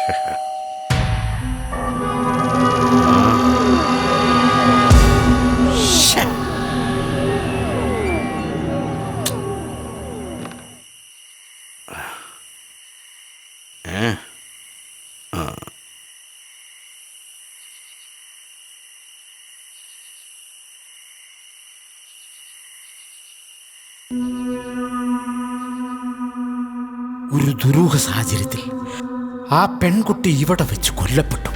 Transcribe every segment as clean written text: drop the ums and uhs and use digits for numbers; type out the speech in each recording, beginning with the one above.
ഒരു ദുരൂഹ സാഹചര്യത്തിൽ ആ പെൺകുട്ടി ഇവിടെ വെച്ച് കൊല്ലപ്പെട്ടു.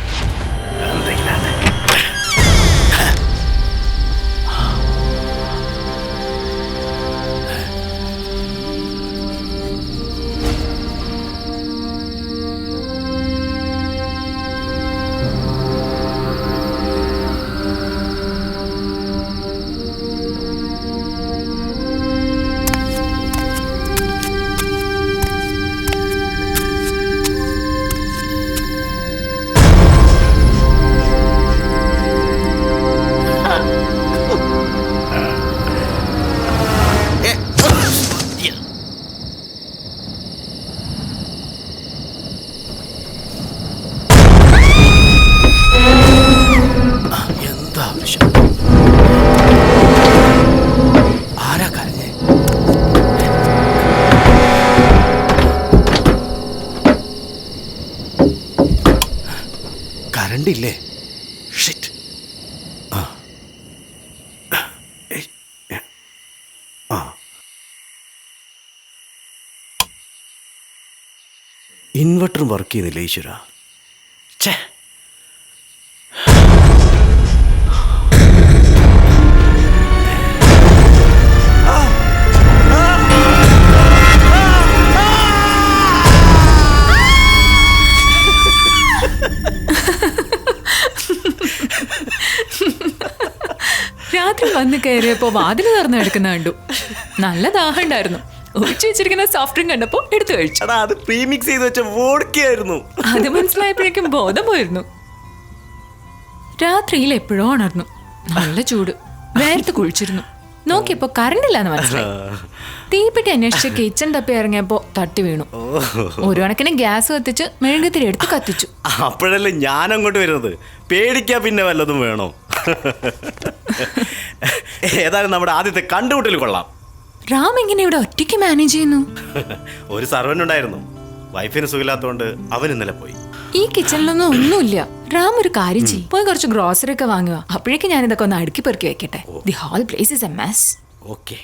കരണ്ടില്ലേ? ഷിറ്റ്. ഇൻവെർട്ടറും വർക്ക് ചെയ്യുന്നില്ല ഈശ്വര. ഛേ, രാത്രി വന്ന് കയറിയപ്പോ വാതില് തുറന്നു കിടക്കുന്ന കണ്ടു. നല്ല ദാഹം ഉണ്ടായിരുന്നു. ഒഴിച്ചു വെച്ചിരിക്കുന്ന സോഫ്റ്റ് ഡ്രിങ്ക് കണ്ടപ്പോ എടുത്തു കഴിച്ചു. അത് പ്രീമിക്സ് ചെയ്ത് വെച്ച വോഡ്കയായിരുന്നു. അത് മനസ്സിലായപ്പോഴേക്കും ബോധം പോയിരുന്നു. രാത്രിയിൽ എപ്പോഴോ ഉണർന്നു. നല്ല ചൂട്, വേർത്ത് കുഴിച്ചിരുന്നു. നോക്കിയപ്പോ കറണ്ട് ഇല്ലാന്ന് മനസ്സിലായി. തീപ്പെട്ടി അന്വേഷിച്ച് കിച്ചൺ തപ്പി ഇറങ്ങിയപ്പോ തട്ടി വീണു. ഒരു കണക്കിന് ഗ്യാസ് കത്തിച്ച് മെഴുകുതിരി എടുത്ത് കത്തിച്ചു. അപ്പോഴല്ലേ ഞാൻ അങ്ങോട്ട് വരുന്നത്. പേടിക്കാ പിന്നെ വല്ലതും വേണോ? ഏതായാലും നമ്മുടെ ആദ്യത്തെ കണ്ടുമുട്ടൽ കൊള്ളാം. റാം എങ്ങനെ ഇവിടെ ഒറ്റയ്ക്ക് മാനേജ് ചെയ്യുന്നു? ഒരു സർവന്റ് ഉണ്ടായിരുന്നു. വൈഫിന് സുഖമില്ലാത്തോണ്ട് അവൻ ഇന്നലെ പോയി. ഈ കിച്ചണിലൊന്നും ഒന്നുമില്ല. റാം ഒരു കാര്യം ചെയ്യും, പോയി കുറച്ച് ഗ്രോസറി ഒക്കെ വാങ്ങുക. അപ്പോഴേക്കും ഞാൻ ഇതൊക്കെ ഒന്ന് അടുക്കി പെറുക്കി വെക്കട്ടെ. The whole place is a mess. Okay.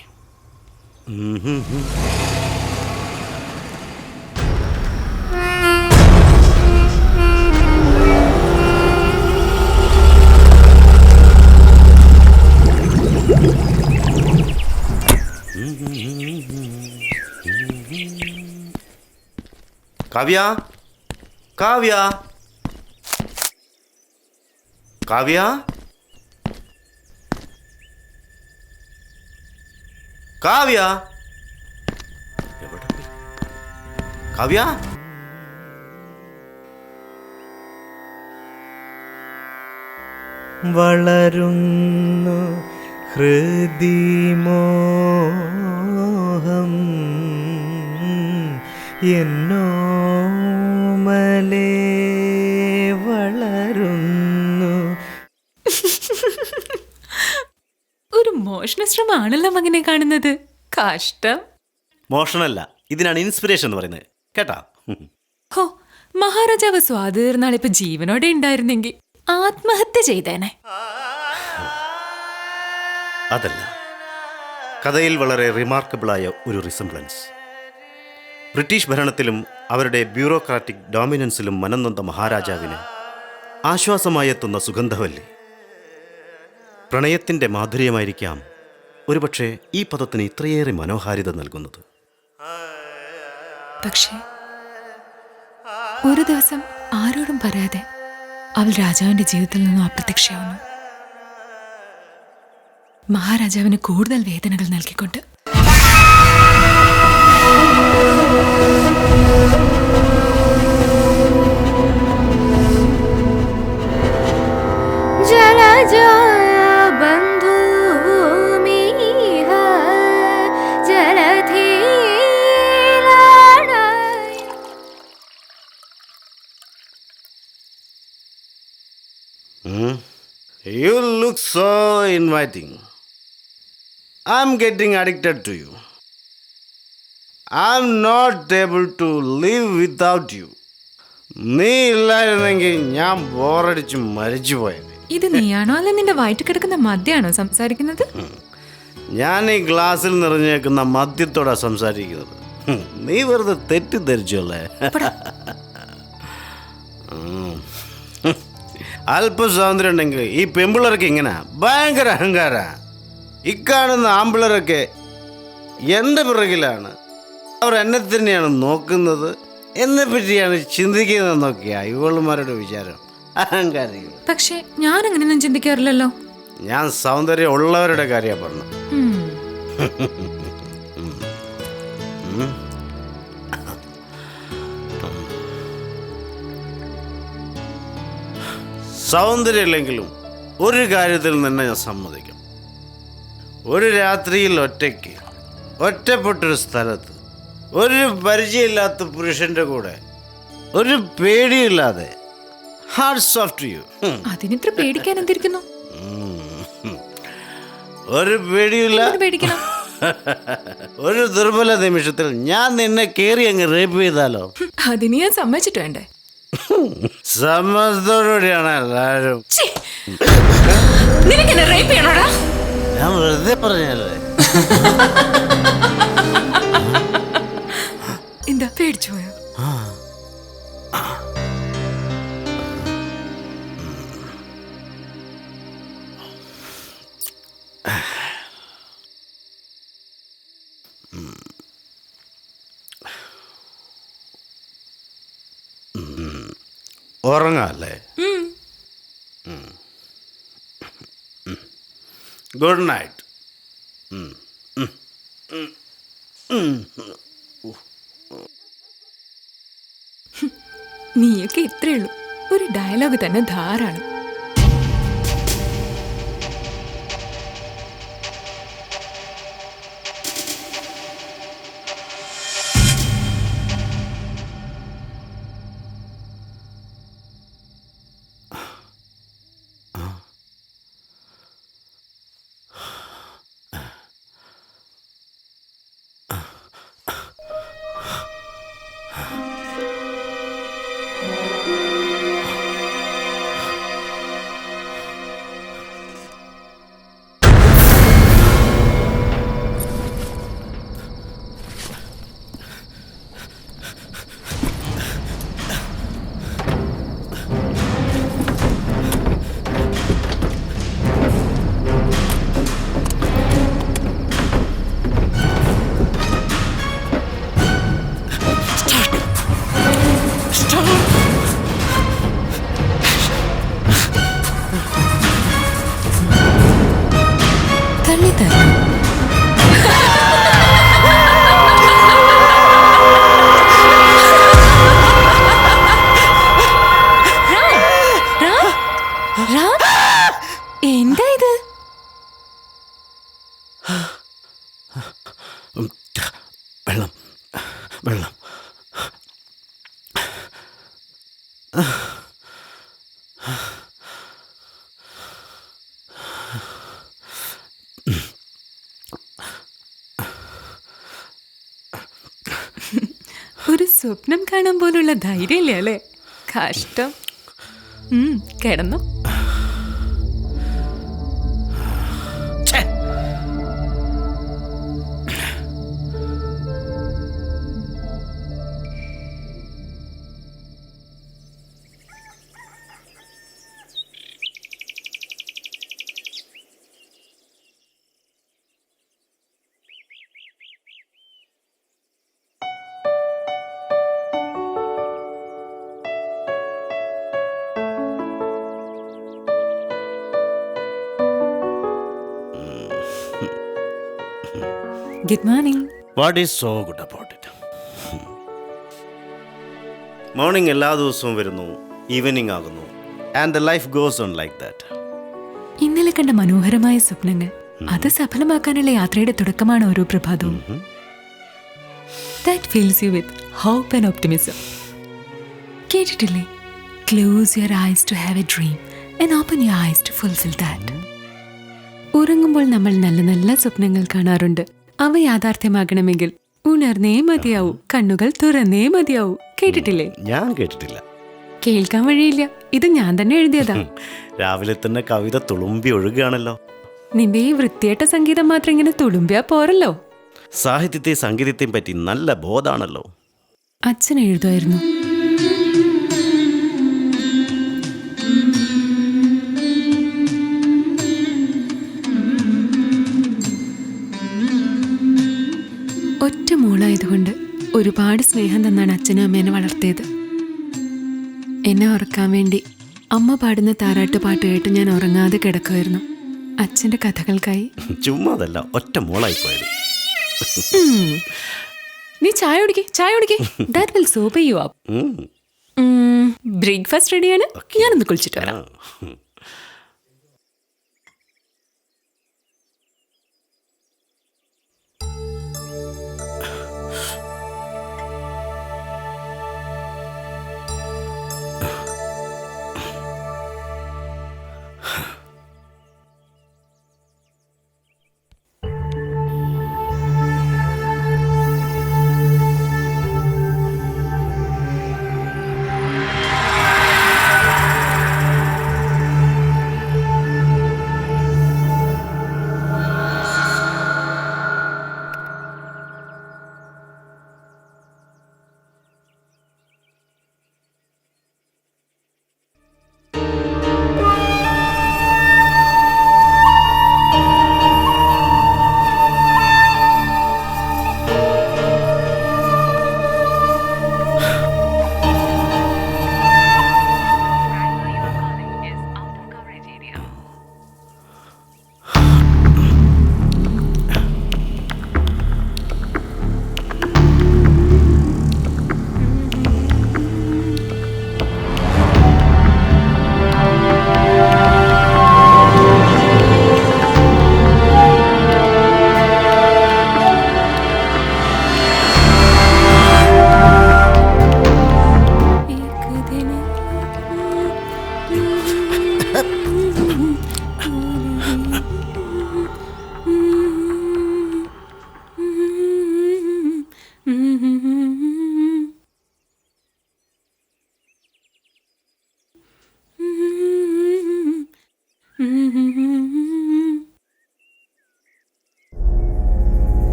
Kavya, Kavya, Kavya, Kavya, എവിടെ പോയി? കാവ്യ, വളരുന്നു ഹൃദിമോഹം എന്നോമലേ വളരുന്നു. ഒരു മോഷണ ശ്രമമാണല്ലോ മകനെ കാണുന്നത്. കഷ്ടം. മോഷണല്ല, ഇതിനാണ് ഇൻസ്പിറേഷൻ എന്ന് പറയുന്നത്. കേട്ടാ? ഹോ, മഹാരാജാവ് സ്വാതിർന്നാൾ ഇപ്പൊ ജീവനോടെ ഉണ്ടായിരുന്നെങ്കിൽ ആത്മഹത്യ ചെയ്തേനെ. അതല്ല, കഥയിൽ വളരെ റിമാർക്കബിളായ ഒരു റിസംബ്ലൻസ്. ബ്രിട്ടീഷ് ഭരണത്തിലും അവരുടെ ബ്യൂറോക്രാറ്റിക് ഡോമിനൻസിലും മനംനൊന്ത മഹാരാജാവിന് ആശ്വാസമായെത്തുന്ന സുഗന്ധവല്ലി. പ്രണയത്തിൻ്റെ മാധുര്യമായിരിക്കാം ഒരുപക്ഷെ ഈ പദത്തിന് ഇത്രയേറെ മനോഹാരിത നൽകുന്നത്. പക്ഷേ ഒരു ദിവസം ആരോടും പറയാതെ അവൾ രാജാവിന്റെ ജീവിതത്തിൽ നിന്നും അപ്രത്യക്ഷയാവുന്നു. മഹാരാജാവിന് കൂടുതൽ വേദനകൾ നൽകിക്കൊണ്ട്. You look so inviting. I'm getting addicted to you. I'm not able to live without you. നീ ഇല്ലായിരുന്നെങ്കിൽ ഞാൻ ബോറടിച്ച് മരിച്ചു പോയത്. ഇത് നീയാണോ അല്ല നിന്റെ വയറ്റിൽ കിടക്കുന്ന മദ്യാണോ സംസാരിക്കുന്നത്? ഞാൻ ഈ ഗ്ലാസ്സിൽ നിറഞ്ഞേക്കുന്ന മദ്യത്തോടാ സംസാരിക്കുന്നത്. നീ വെറുതെ തെറ്റിദ്ധരിച്ചല്ലേ? അല്പ സ്വാതന്ത്ര്യം ഉണ്ടെങ്കിൽ ഈ പെമ്പിളർക്ക് ഇങ്ങനെ ഭയങ്കര അഹങ്കാര. ഇക്കാണുന്ന ആമ്പിളരൊക്കെ എൻ്റെ പിറകിലാണ്. അവർ എന്നെ തന്നെയാണ് നോക്കുന്നത്, എന്നെ പറ്റിയാണ് ചിന്തിക്കുന്നതെന്നൊക്കെയാ ഇവളുമാരുടെ വിചാരം. അഹങ്കാരികൾ. പക്ഷെ ഞാൻ അങ്ങനെയൊന്നും ചിന്തിക്കാറില്ലല്ലോ. ഞാൻ സൗന്ദര്യം ഉള്ളവരുടെ കാര്യമാണ് പറഞ്ഞു. സൗന്ദര്യമില്ലെങ്കിലും ഒരു കാര്യത്തിൽ തന്നെ ഞാൻ സമ്മതിക്കും. ഒരു രാത്രിയിൽ ഒറ്റയ്ക്ക് ഒറ്റപ്പെട്ടൊരു സ്ഥലത്ത് ഒരു പരിചയമില്ലാത്ത പുരുഷന്റെ കൂടെ ഒരു പേടിയില്ലാതെ ഹാർട്ട്സ് ഓഫ് ടു യു. അതിനിത്ര പേടിക്കാൻ എന്തിരിക്കുന്നു? ഒരു പേടിയില്ല. പേടിക്കണം. ഒരു ദുർബല നിമിഷത്തിൽ ഞാൻ നിന്നെ കേറി അങ്ങ് റേപ്പ് ചെയ്താലോ? അതിന് ഞാൻ സമ്മതിച്ചിട്ട് വേണ്ടേ? സമ്മതത്തോടുകൂടിയാണ് എല്ലാവരും. നിനക്കെന്നെ റേപ്പ് ചെയ്യണോടാ? ഞാൻ വെറുതെ പറഞ്ഞല്ലേ. എന്താ പേടിച്ചു പോയോ? ഉറങ്ങാല്ലേ? Good night. നീയൊക്കെ ഇത്രയേ ഉള്ളൂ. ഒരു ഡയലോഗ് തന്നെ ധാരാളം. എന്താ ഇത്? വെള്ളം വെള്ളം. ഒരു സ്വപ്നം കാണാൻ പോലുള്ള ധൈര്യമില്ല അല്ലേ? കഷ്ടം. കിടന്നു. Good morning. What is so good about it? Morning എല്ലാ ദിവസവും വരുന്നു, ഈവനിങ് ആകുന്നു, and the life goes on like that. ഇന്നലെ കണ്ട മനോഹരമായ സ്വപ്നങ്ങൾ അത് സഫലമാക്കാനുള്ള യാത്രയുടെ തുടക്കമാണ് ഓരോ പ്രഭാതവും. That fills you with hope and optimism. കേട്ടിട്ടില്ലേ? Close your eyes to have a dream and open your eyes to fulfill that. ഉറങ്ങുമ്പോൾ നമ്മൾ നല്ല നല്ല സ്വപ്നങ്ങൾ കാണാറുണ്ട്. അവ യാഥാർത്ഥ്യമാകണമെങ്കിൽ ഉണർന്നേ മതിയാവൂ, കണ്ണുകൾ തുറന്നേ മതിയാവൂ. കേട്ടിട്ടില്ലേ? ഞാൻ കേട്ടിട്ടില്ല. കേൾക്കാൻ വഴിയില്ല, ഇത് ഞാൻ തന്നെ എഴുതിയതാ. രാവിലെ തന്നെ കവിത തുളുമ്പി ഒഴുകുകയാണല്ലോ. നിന്റെ ഈ വൃത്തിയേട്ട സംഗീതം മാത്രം ഇങ്ങനെ തുളുമ്പിയാ പോരല്ലോ. സാഹിത്യത്തെയും സംഗീതത്തെയും പറ്റി നല്ല ബോധാണല്ലോ. അച്ഛൻ എഴുതുമായിരുന്നു. ഒറ്റ മോളായതുകൊണ്ട് ഒരുപാട് സ്നേഹം തന്നാണ് അച്ഛനും അമ്മേനെ വളർത്തിയത്. എന്നെ ഉറക്കാൻ വേണ്ടി അമ്മ പാടുന്ന താരാട്ട് പാട്ട് കേട്ട് ഞാൻ ഉറങ്ങാതെ കിടക്കുമായിരുന്നു അച്ഛൻ്റെ കഥകൾക്കായി. ചുമ്മാതല്ല, ഒറ്റ മോളായി പോയത്. നീ ചായ കുടിക്കേ. That will sober you up. Breakfast റെഡിയാണ്, ഞാനൊന്ന് കുളിച്ചിട്ട് വരാം.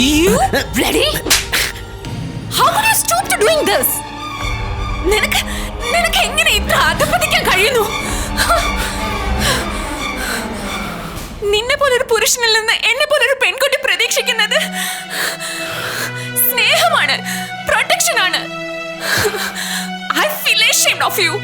You bloody! How could you stoop to doing this? നിനക്ക് എങ്ങനെ ഇത്ര അധപ്പതിക്കാൻ കഴിയുന്നു? നിന്നെ പോലൊരു പുരുഷനിൽ നിന്ന് എന്നെ പോലൊരു പെൺകുട്ടി പ്രതീക്ഷിക്കുന്നത് സ്നേഹമാണ്, പ്രൊട്ടക്ഷൻ ആണ്. I feel ashamed of you.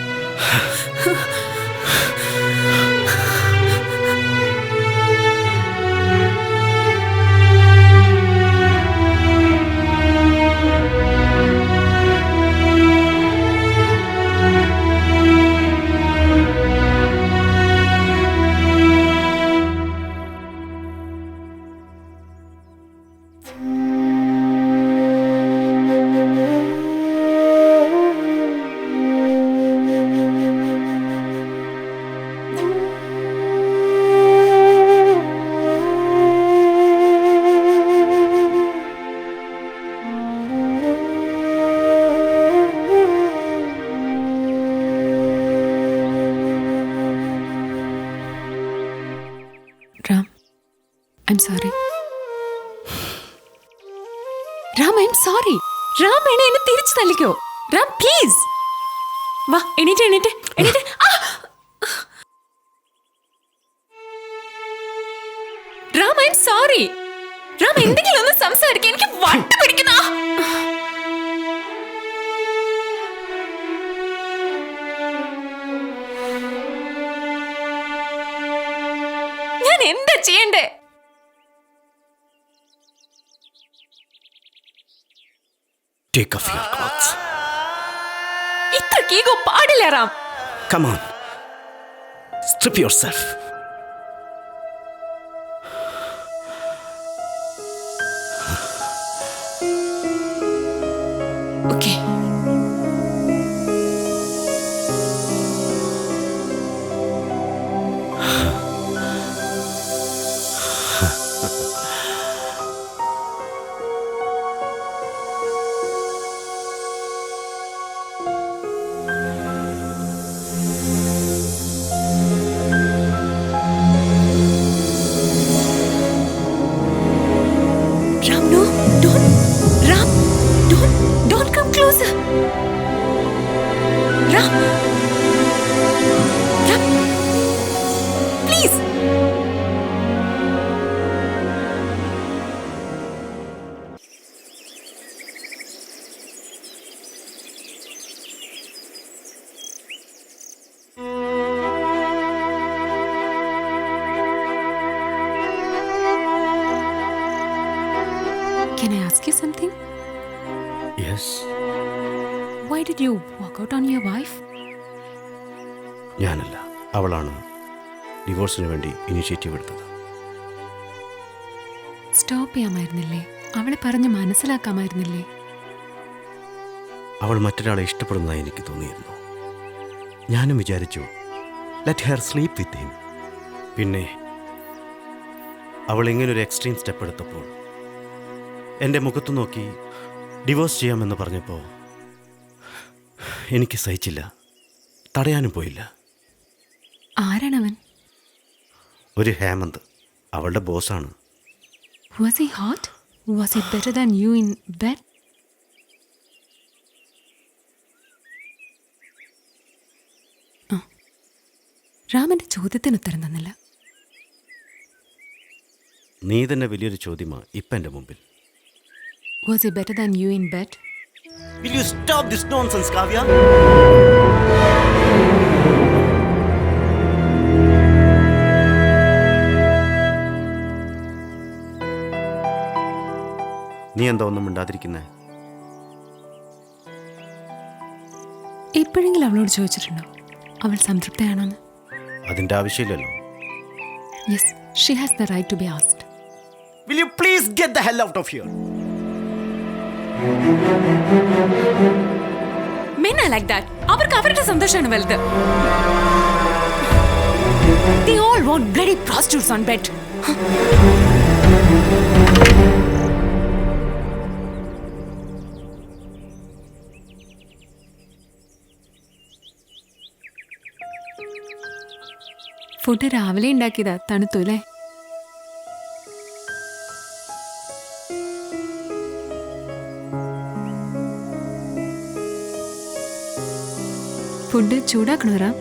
Ram, I'm sorry. Ram, I'm sorry. Ram, എന്നെ തിരിച്ചു തള്ളിക്കോ. Ram, please. വാ, എണീറ്റ്. Ram, I'm sorry. Ram, എന്തെങ്കിലും ഒന്ന് സംസാരിക്കാൻ എനിക്ക് വട്ട് പിടിക്കുന്ന. ഞാൻ എന്താ ചെയ്യണ്ടേ? Take off your clothes. ഇത്രക്ക് ഈഗോ പാടില്ല Ram. Come on. Strip yourself. did you walk out on your wife? ഞാനല്ല, അവളാണ് ഡിവോഴ്സിന് വേണ്ടി ഇനിഷ്യേറ്റീവ് എടുത്തത്. സ്റ്റോപ്പ് ചെയ്യാമായിരുന്നില്ലേ? അവളെ പറഞ്ഞ് മനസ്സിലാക്കാമായിരുന്നില്ലേ? അവൾ മറ്റൊരാളെ ഇഷ്ടപ്പെടുന്നതായി എനിക്ക് തോന്നിയിരുന്നു. ഞാനും വിചാരിച്ചു let hair sleep with him. പിന്നെ അവൾ ഇങ്ങനൊരു എക്സ്ട്രീം സ്റ്റെപ്പ് എടുത്തപ്പോൾ എൻ്റെ മുഖത്ത് നോക്കി ഡിവോഴ്സ് ചെയ്യാമെന്ന് പറഞ്ഞപ്പോൾ എനിക്ക് സഹിച്ചില്ല, തടയാനും പോയില്ല. ആരാണവൻ? ഒരു ഹേമന്ത്, അവളുടെ ബോസാണ്. Was he hot? Was he better than you in bed? രാമന്റെ ചോദ്യത്തിന് ഉത്തരം തന്നില്ല. നീ തന്നെ വലിയൊരു ചോദ്യമാണ് ഇപ്പം എൻ്റെ മുമ്പിൽ. Was he better than you in bed? Will you stop this nonsense, Kavya? നീ എന്താ ഒന്നും മിണ്ടാതിരിക്കുന്നേ? എപ്പോഴെങ്കിലും അവളോട് ചോദിച്ചിട്ടുണ്ടോ അവൾ സംതൃപ്തയാണോന്ന്? അതിൻ്റെ ആവശ്യമില്ലല്ലോ. Yes, she has the right to be asked. Will you please get the hell out of here? Men are like that. അവർക്ക് അവരുടെ സന്തോഷമാണ് വലുത്. They all want bloody prostitutes on bed. Food രാവിലെ ഉണ്ടാക്കിയതാ, തണുത്തു അല്ലേ? ഫുഡ് ചൂടാക്കണോ Ram?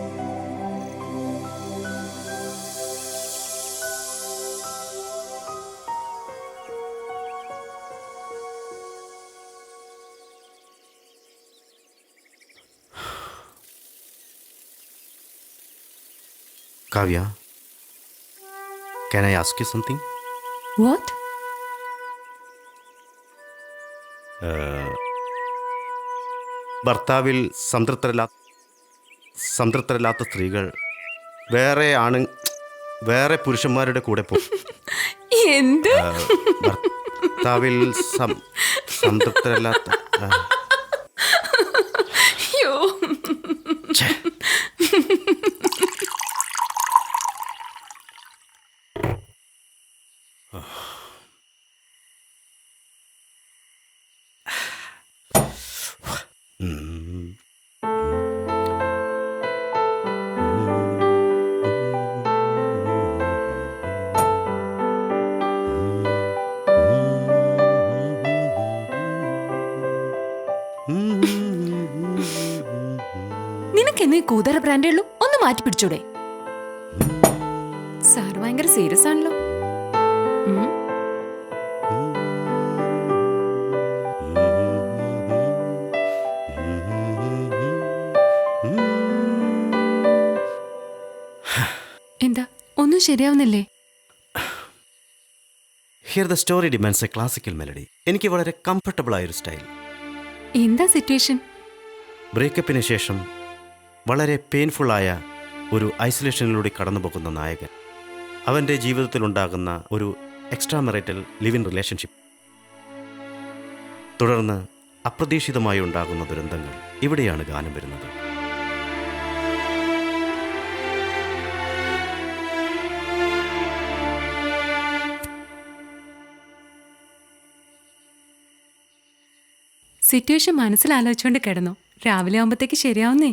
Kavya, can I ask you something? What? ഭർത്താവിൽ സംതൃപ്തരല്ലാത്ത സ്ത്രീകൾ വേറെ പുരുഷന്മാരുടെ കൂടെ പോകും. എന്ത്? ഭർത്താവിൽ സംതൃപ്തരല്ലാത്ത അയ്യോ. നിനക്കെന്നീ കൂതറ ബ്രാൻഡേ ഉള്ളൂ, ഒന്ന് മാറ്റി പിടിച്ചൂടെ? സാർ ഭയങ്കര സീരിയസ് ആണല്ലോ. എന്താ ഒന്നും ശരിയാവുന്നില്ലേ? Here the story demands a classical melody. എനിക്ക് വളരെ കംഫർട്ടബിൾ ആയൊരു സ്റ്റൈൽ. എന്താ സിറ്റുവേഷൻ? ബ്രേക്കപ്പിന് ശേഷം വളരെ പെയിൻഫുള്ളായ ഒരു ഐസൊലേഷനിലൂടെ കടന്നു പോകുന്ന നായകൻ, അവൻ്റെ ജീവിതത്തിലുണ്ടാകുന്ന ഒരു extra marital live in relationship, തുടർന്ന് അപ്രതീക്ഷിതമായി ഉണ്ടാകുന്ന ദുരന്തങ്ങൾ. ഇവിടെയാണ് ഗാനം വരുന്നത്. സിറ്റുവേഷൻ മനസ്സിലാലോചിച്ചുകൊണ്ട് കിടന്നു. രാവിലെ ആകുമ്പോഴത്തേക്ക് ശരിയാവുന്നേ.